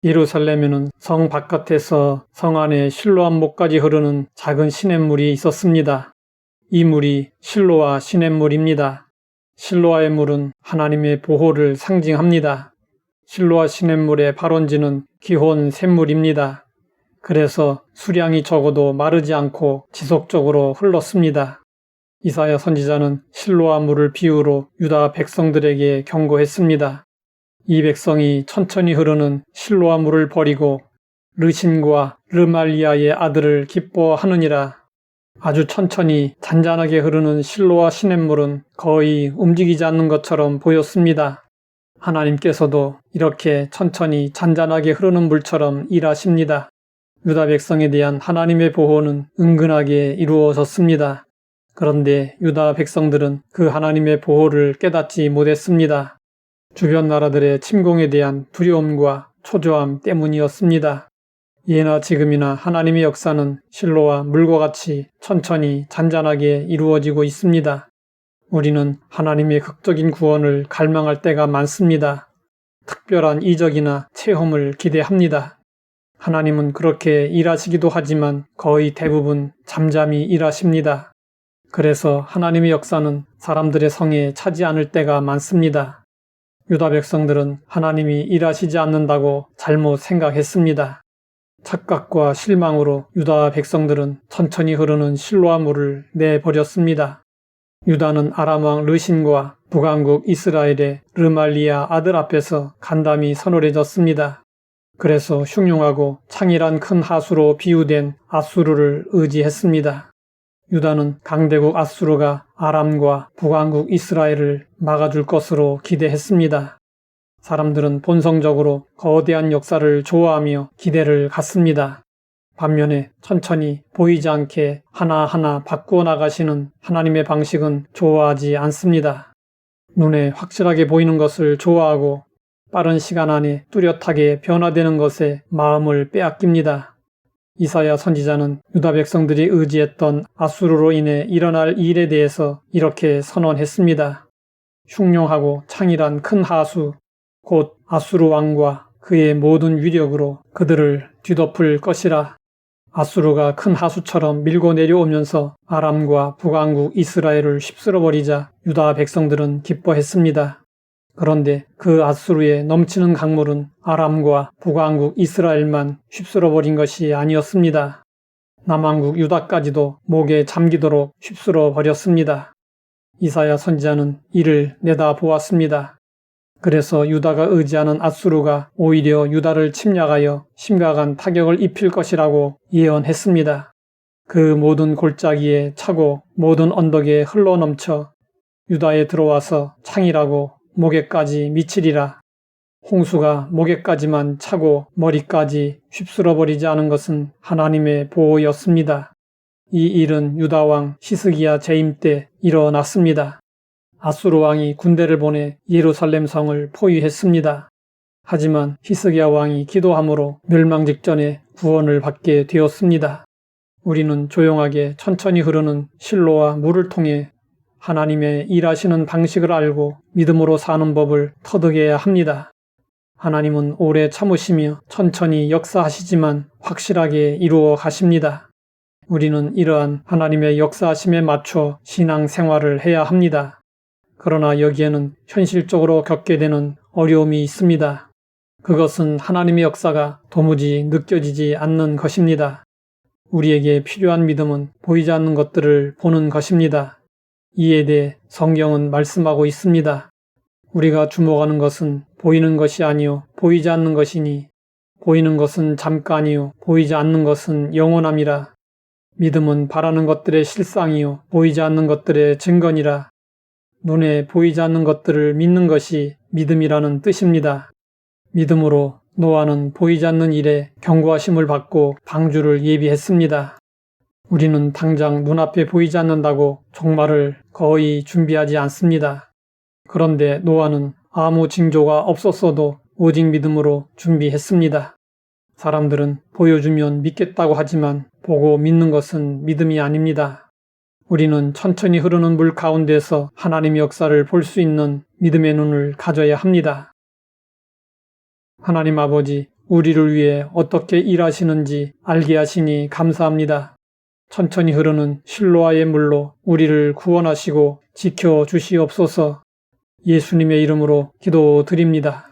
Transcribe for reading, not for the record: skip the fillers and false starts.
예루살렘에는 성 바깥에서 성 안에 실로암 목까지 흐르는 작은 시냇물이 있었습니다. 이 물이 실로아 시냇물입니다. 실로아의 물은 하나님의 보호를 상징합니다. 실로아 시냇물의 발원지는 기혼 샘물입니다. 그래서 수량이 적어도 마르지 않고 지속적으로 흘렀습니다. 이사야 선지자는 실로아 물을 비유로 유다 백성들에게 경고했습니다. 이 백성이 천천히 흐르는 실로아 물을 버리고 르신과 르말리아의 아들을 기뻐하느니라. 아주 천천히 잔잔하게 흐르는 실로아 시냇물은 거의 움직이지 않는 것처럼 보였습니다. 하나님께서도 이렇게 천천히 잔잔하게 흐르는 물처럼 일하십니다. 유다 백성에 대한 하나님의 보호는 은근하게 이루어졌습니다. 그런데 유다 백성들은 그 하나님의 보호를 깨닫지 못했습니다. 주변 나라들의 침공에 대한 두려움과 초조함 때문이었습니다. 예나 지금이나 하나님의 역사는 실로와 물과 같이 천천히 잔잔하게 이루어지고 있습니다. 우리는 하나님의 극적인 구원을 갈망할 때가 많습니다. 특별한 이적이나 체험을 기대합니다. 하나님은 그렇게 일하시기도 하지만 거의 대부분 잠잠히 일하십니다. 그래서 하나님의 역사는 사람들의 성에 차지 않을 때가 많습니다. 유다 백성들은 하나님이 일하시지 않는다고 잘못 생각했습니다. 착각과 실망으로 유다 백성들은 천천히 흐르는 실로아 물을 내버렸습니다. 유다는 아람 왕 르신과 북왕국 이스라엘의 르말리아 아들 앞에서 간담이 서늘해졌습니다. 그래서 흉흉하고 창일한 큰 하수로 비유된 아수르를 의지했습니다. 유다는 강대국 아수르가 아람과 북왕국 이스라엘을 막아줄 것으로 기대했습니다. 사람들은 본성적으로 거대한 역사를 좋아하며 기대를 갖습니다. 반면에 천천히 보이지 않게 하나하나 바꾸어 나가시는 하나님의 방식은 좋아하지 않습니다. 눈에 확실하게 보이는 것을 좋아하고 빠른 시간 안에 뚜렷하게 변화되는 것에 마음을 빼앗깁니다. 이사야 선지자는 유다 백성들이 의지했던 아수르로 인해 일어날 일에 대해서 이렇게 선언했습니다. 흉룡하고 창일한 큰 하수, 곧 아수르 왕과 그의 모든 위력으로 그들을 뒤덮을 것이라. 아수르가 큰 하수처럼 밀고 내려오면서 아람과 북왕국 이스라엘을 휩쓸어버리자 유다 백성들은 기뻐했습니다. 그런데 그 아수르의 넘치는 강물은 아람과 북왕국 이스라엘만 휩쓸어버린 것이 아니었습니다. 남왕국 유다까지도 목에 잠기도록 휩쓸어버렸습니다. 이사야 선지자는 이를 내다보았습니다. 그래서 유다가 의지하는 아수르가 오히려 유다를 침략하여 심각한 타격을 입힐 것이라고 예언했습니다. 그 모든 골짜기에 차고 모든 언덕에 흘러넘쳐 유다에 들어와서 창이라고 목에까지 미치리라. 홍수가 목에까지만 차고 머리까지 휩쓸어버리지 않은 것은 하나님의 보호였습니다. 이 일은 유다 왕 히스기야 재임 때 일어났습니다. 아수르 왕이 군대를 보내 예루살렘 성을 포위했습니다. 하지만 히스기야 왕이 기도함으로 멸망 직전에 구원을 받게 되었습니다. 우리는 조용하게 천천히 흐르는 실로와 물을 통해 하나님의 일하시는 방식을 알고 믿음으로 사는 법을 터득해야 합니다. 하나님은 오래 참으시며 천천히 역사하시지만 확실하게 이루어 가십니다. 우리는 이러한 하나님의 역사하심에 맞춰 신앙생활을 해야 합니다. 그러나 여기에는 현실적으로 겪게 되는 어려움이 있습니다. 그것은 하나님의 역사가 도무지 느껴지지 않는 것입니다. 우리에게 필요한 믿음은 보이지 않는 것들을 보는 것입니다. 이에 대해 성경은 말씀하고 있습니다. 우리가 주목하는 것은 보이는 것이 아니요 보이지 않는 것이니 보이는 것은 잠깐이요 보이지 않는 것은 영원함이라. 믿음은 바라는 것들의 실상이요 보이지 않는 것들의 증거니라. 눈에 보이지 않는 것들을 믿는 것이 믿음이라는 뜻입니다. 믿음으로 노아는 보이지 않는 일에 경고하심을 받고 방주를 예비했습니다. 우리는 당장 눈앞에 보이지 않는다고 종말을 거의 준비하지 않습니다. 그런데 노아는 아무 징조가 없었어도 오직 믿음으로 준비했습니다. 사람들은 보여주면 믿겠다고 하지만 보고 믿는 것은 믿음이 아닙니다. 우리는 천천히 흐르는 물 가운데서 하나님의 역사를 볼 수 있는 믿음의 눈을 가져야 합니다. 하나님 아버지, 우리를 위해 어떻게 일하시는지 알게 하시니 감사합니다. 천천히 흐르는 실로아의 물로 우리를 구원하시고 지켜주시옵소서. 예수님의 이름으로 기도드립니다.